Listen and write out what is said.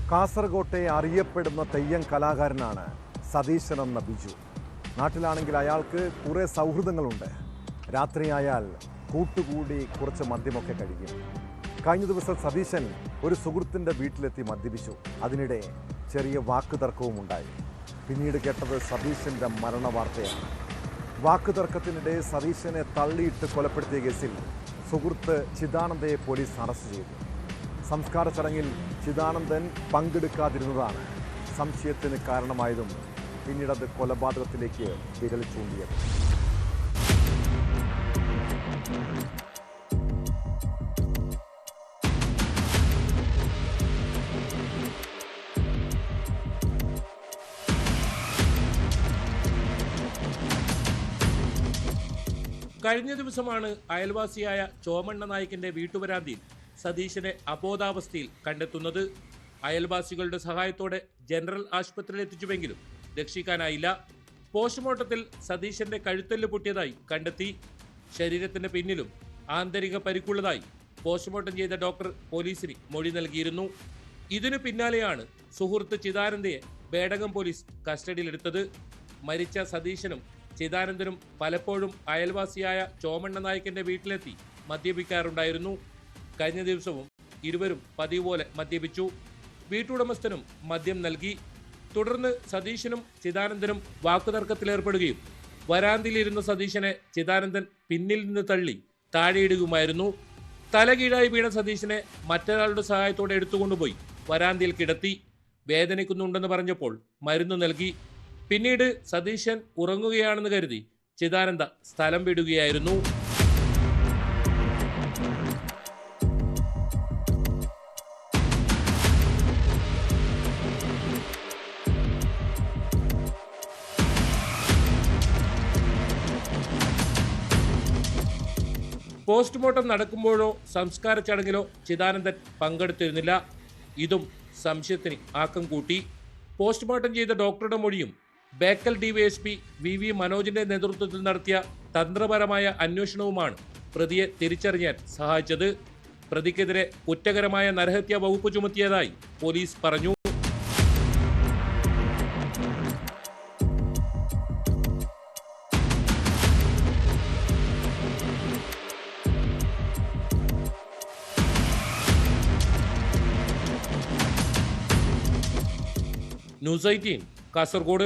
കാസർഗോട്ടെ അറിയപ്പെടുന്ന തെയ്യം കലാകാരനാണ് സതീശൻ എന്ന ബിജു. നാട്ടിലാണെങ്കിൽ അയാൾക്ക് കുറേ സൗഹൃദങ്ങളുണ്ട്. രാത്രിയായാൽ കൂട്ടുകൂടി കുറച്ച് മദ്യമൊക്കെ കഴിക്കും. കഴിഞ്ഞ ദിവസം സതീശൻ ഒരു സുഹൃത്തിൻ്റെ വീട്ടിലെത്തി മദ്യപിച്ചു. അതിനിടെ ചെറിയ വാക്കുതർക്കവും ഉണ്ടായി. പിന്നീട് കേട്ടത് സതീശൻ്റെ മരണവാർത്തയാണ്. വാക്കുതർക്കത്തിനിടെ സതീശനെ തള്ളിയിട്ട് കൊലപ്പെടുത്തിയ കേസിൽ സുഹൃത്ത് ചിദാനന്ദയെ പോലീസ് അറസ്റ്റ് ചെയ്തു. സംസ്കാര ചടങ്ങിൽ ചിദാനന്ദൻ പങ്കെടുക്കാതിരുന്നതാണ് സംശയത്തിന് കാരണമായതും പിന്നീടത് കൊലപാതകത്തിലേക്ക് വിരൽ ചൂണ്ടിയത്. കഴിഞ്ഞ ദിവസമാണ് അയൽവാസിയായ ചോമണ്ണ നായിക്കിന്റെ വീട്ടുവരാന്തിയിൽ സതീശനെ അബോധാവസ്ഥയിൽ കണ്ടെത്തുന്നത്. അയൽവാസികളുടെ സഹായത്തോടെ ജനറൽ ആശുപത്രിയിൽ എത്തിച്ചുവെങ്കിലും രക്ഷിക്കാനായില്ല. പോസ്റ്റ്മോർട്ടത്തിൽ സതീശന്റെ കഴുത്തെല്ല് പൊട്ടിയതായി കണ്ടെത്തി. ശരീരത്തിന് പിന്നിലും ആന്തരിക പരിക്കുള്ളതായി പോസ്റ്റ്മോർട്ടം ചെയ്ത ഡോക്ടർ പോലീസിന് മൊഴി നൽകിയിരുന്നു. ഇതിനു പിന്നാലെയാണ് സുഹൃത്ത് ചിദാനന്ദയെ ബേഡകം പോലീസ് കസ്റ്റഡിയിലെടുത്തത്. മരിച്ച സതീശനും ചിദാനന്ദനും പലപ്പോഴും അയൽവാസിയായ ചോമണ്ണ നായിക്കിന്റെ വീട്ടിലെത്തി മദ്യപിക്കാറുണ്ടായിരുന്നു. കഴിഞ്ഞ ദിവസവും ഇരുവരും പതിവ് പോലെ മദ്യപിച്ചു. വീട്ടുടമസ്ഥനും മദ്യം നൽകി. തുടർന്ന് സതീശനും ചിദാനന്ദനും വാക്കുതർക്കത്തിലേർപ്പെടുകയും വരാന്തിയിലിരുന്ന സതീശനെ ചിദാനന്ദൻ പിന്നിൽ നിന്ന് തള്ളി താഴെയിടുകയുമായിരുന്നു. തലകീഴായി വീണ സതീശനെ മറ്റൊരാളുടെ സഹായത്തോടെ എടുത്തുകൊണ്ടുപോയി വരാന്തിയിൽ കിടത്തി. വേദനിക്കുന്നുണ്ടെന്ന് പറഞ്ഞപ്പോൾ മരുന്ന് നൽകി. പിന്നീട് സതീശൻ ഉറങ്ങുകയാണെന്ന് കരുതി ചിദാനന്ദ സ്ഥലം വിടുകയായിരുന്നു. പോസ്റ്റ്മോർട്ടം നടക്കുമ്പോഴോ സംസ്കാര ചടങ്ങിലോ ചിദാനന്ദൻ പങ്കെടുത്തിരുന്നില്ല. ഇതും സംശയത്തിന് ആക്കം കൂട്ടി. പോസ്റ്റ്മോർട്ടം ചെയ്ത ഡോക്ടറുടെ മൊഴിയും ബേക്കൽ ഡിവൈഎസ്പി വി മനോജിന്റെ നേതൃത്വത്തിൽ നടത്തിയ തന്ത്രപരമായ അന്വേഷണവുമാണ് പ്രതിയെ തിരിച്ചറിയാൻ സഹായിച്ചത്. പ്രതിക്കെതിരെ കുറ്റകരമായ നരഹത്യാ വകുപ്പ് ചുമത്തിയതായി പോലീസ് പറഞ്ഞു. ന്യൂസ് 18 കാസർഗോഡ്.